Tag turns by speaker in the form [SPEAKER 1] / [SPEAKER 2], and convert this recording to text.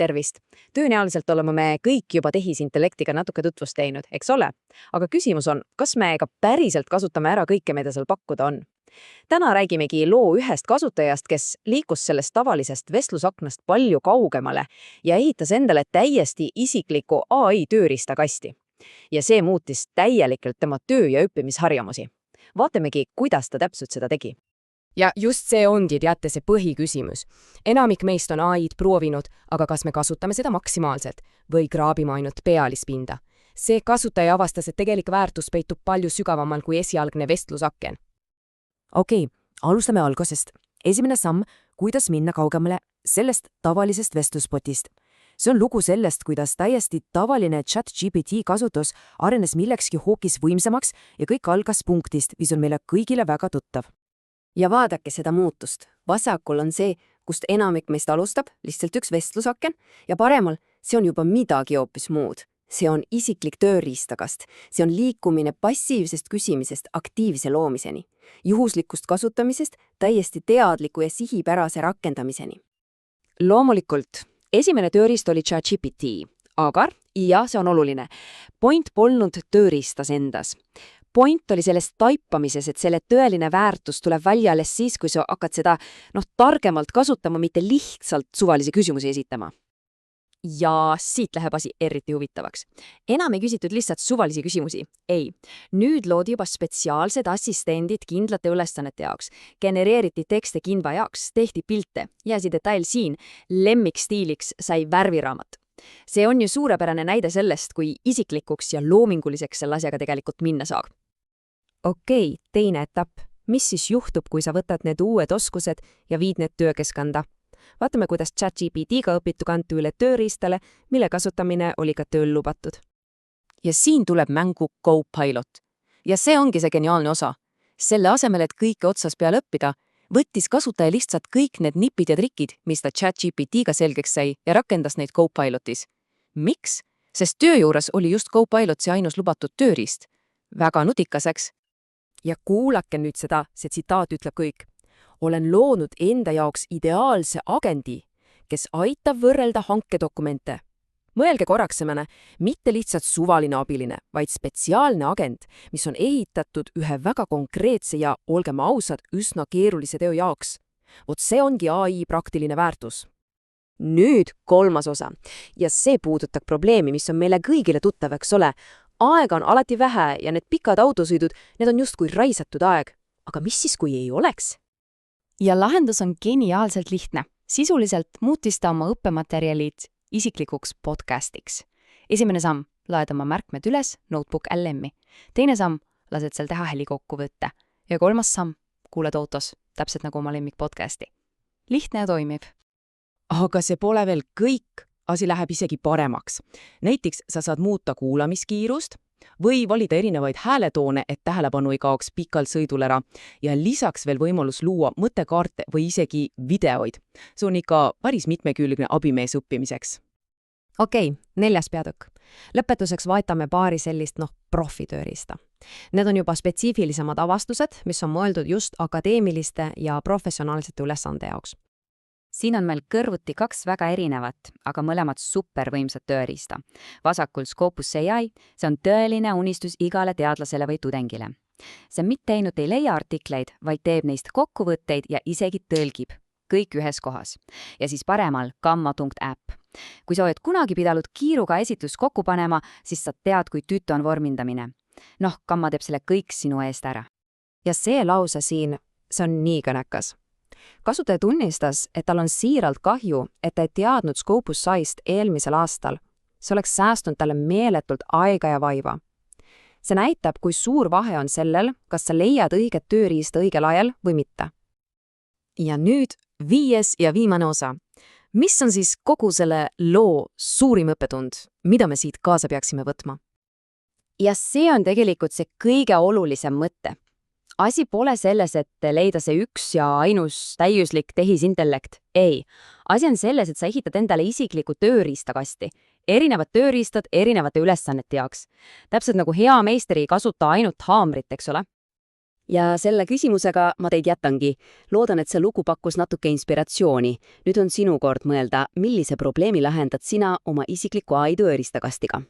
[SPEAKER 1] Tervist! Tõenäoliselt oleme me kõik juba tehisintellektiga natuke tutvust teinud, eks ole? Aga küsimus on, kas me ka päriselt kasutame ära kõike, mida seal pakkuda on? Täna räägimegi loo ühest kasutajast, kes liikus sellest tavalisest vestlusaknast palju kaugemale ja ehitas endale täiesti isikliku AI tööriistakasti. Ja see muutis täielikult tema töö- ja õppimisharjamusi. Vaatamegi, kuidas ta täpselt seda tegi.
[SPEAKER 2] Ja just see ongi, teate, see põhiküsimus. Enamik meist on AI-d proovinud, aga kas me kasutame seda maksimaalselt või kraabime ainult pealispinda? See kasutaja avastas, et tegelik väärtus peitub palju sügavamal kui esialgne vestlusaken.
[SPEAKER 3] Okei, alustame algusest. Esimene samm, kuidas minna kaugemale sellest tavalisest vestluspotist. See on lugu sellest, kuidas täiesti tavaline ChatGPT kasutus arenes millekski hoopis võimsamaks ja kõik algas punktist, mis on meile kõigile väga tuttav.
[SPEAKER 4] Ja vaadake seda muutust. Vasakul on see, kust enamik meist alustab, lihtsalt üks vestlusaken, ja paremal see on juba midagi hoopis muud. See on isiklik tööriistakast. See on liikumine passiivsest küsimisest aktiivse loomiseni, juhuslikust kasutamisest täiesti teadliku ja sihipärase rakendamiseni.
[SPEAKER 1] Loomulikult, esimene tööriist oli ChatGPT, aga, ja see on oluline, point polnud tööriistas endas. Point oli sellest taipamises, et selle tõeline väärtus tuleb välja alles siis, kui sa hakkad seda targemalt kasutama, mitte lihtsalt suvalisi küsimusi esitama. Ja siit läheb asi eriti huvitavaks. Enam ei küsitud lihtsalt suvalisi küsimusi. Ei, nüüd loodi juba spetsiaalsed assistendid kindlate ülesannete jaoks. Genereeriti tekste kindva jaoks, tehti pilte. Jääsi detail siin, lemmikstiiliks sai värviraamat. See on ju suurepärane näide sellest, kui isiklikuks ja loominguliseks selle asjaga tegelikult minna saab.
[SPEAKER 2] Okei, teine etapp. Mis siis juhtub, kui sa võtad need uued oskused ja viid need töökeskkonda? Vaatame, kuidas ChatGPT-ga õpitu kanti üle tööriistale, mille kasutamine oli ka tööl lubatud.
[SPEAKER 3] Ja siin tuleb mängu Copilot. Ja see ongi see geniaalne osa. Selle asemel, et kõike otsas peale õppida, võttis kasutaja lihtsalt kõik need nipid ja trikid, mis ta ChatGPT-ga selgeks sai ja rakendas neid Copilotis. Miks? Sest töö juures oli just Copilot see ainus lubatud tööriist. Väga nutikaseks.
[SPEAKER 2] Ja kuulake nüüd seda, see tsitaat ütleb kõik. Olen loonud enda jaoks ideaalse agendi, kes aitab võrrelda hankedokumente. Mõelge korraks semene, mitte lihtsalt suvaline abiline, vaid spetsiaalne agent, mis on ehitatud ühe väga konkreetse ja, olgem ausad, üsna keerulise töö jaoks. Vot see ongi AI praktiline väärtus.
[SPEAKER 1] Nüüd kolmas osa. Ja see puudutab probleemi, mis on meile kõigile tuttav, eks ole. Aega on alati vähe ja need pikad autosõidud, need on justkui raisatud aeg. Aga mis siis, kui ei oleks?
[SPEAKER 5] Ja lahendus on geniaalselt lihtne. Sisuliselt muutis ta oma õppematerjalid isiklikuks podcastiks. Esimene samm, laed oma märkmed üles, notebook LM-i. Teine samm, lased seal teha helikokkuvõtte. Ja kolmas samm, kuuled autos, täpselt nagu oma lemmik podcasti. Lihtne ja toimib.
[SPEAKER 3] Aga see pole veel kõik. Asi läheb isegi paremaks. Näiteks sa saad muuta kuulamiskiirust või valida erinevaid hääletoone, et tähelepanu ei kaoks pikalt sõidul ära ja lisaks veel võimalus luua mõttekaarte või isegi videoid. See on ikka päris mitmekülgne abimees õppimiseks.
[SPEAKER 2] Okei, 4. peatükk. Lõpetuseks vaatame paari sellist profitööriista. Need on juba spetsiifilisemad avastused, mis on mõeldud just akadeemiliste ja professionaalsete ülesande jaoks.
[SPEAKER 6] Siin on meil kõrvuti 2 väga erinevat, aga mõlemad supervõimsat tööriista. Vasakul Scopus AI, see on tõeline unistus igale teadlasele või tudengile. See mitte ainult ei leia artikleid, vaid teeb neist kokkuvõtteid ja isegi tõlgib. Kõik ühes kohas. Ja siis paremal Gamma.app. Kui sa oled kunagi pidanud kiiruga esitlust kokku panema, siis sa tead, kui tüütu on vormindamine. Gamma teeb selle kõik sinu eest ära.
[SPEAKER 2] Ja see lause siin, see on nii kõnekas. Kasutaja tunnistas, et tal on siiralt kahju, et ta ei teadnud Scopus AIst eelmisel aastal. See oleks säästnud talle meeletult aega ja vaiva. See näitab, kui suur vahe on sellel, kas sa leiad õiget tööriista õigel ajal või mitte.
[SPEAKER 3] Ja nüüd 5. ja viimane osa. Mis on siis kogu selle loo suurim õppetund, mida me siit kaasa peaksime võtma?
[SPEAKER 6] Ja see on tegelikult see kõige olulisem mõte. Asi pole selles, et leida see üks ja ainus täiuslik tehisintellekt. Ei. Asi on selles, et sa ehitad endale isikliku tööriistakasti. Erinevad tööriistad erinevate ülesannete jaoks. Täpselt nagu hea meister ei kasuta ainult haamrit, eks ole?
[SPEAKER 4] ja selle küsimusega ma teid jätangi. Loodan, et see lugu pakkus natuke inspiratsiooni. Nüüd on sinu kord mõelda, millise probleemi lahendad sina oma isikliku AI tööriistakastiga.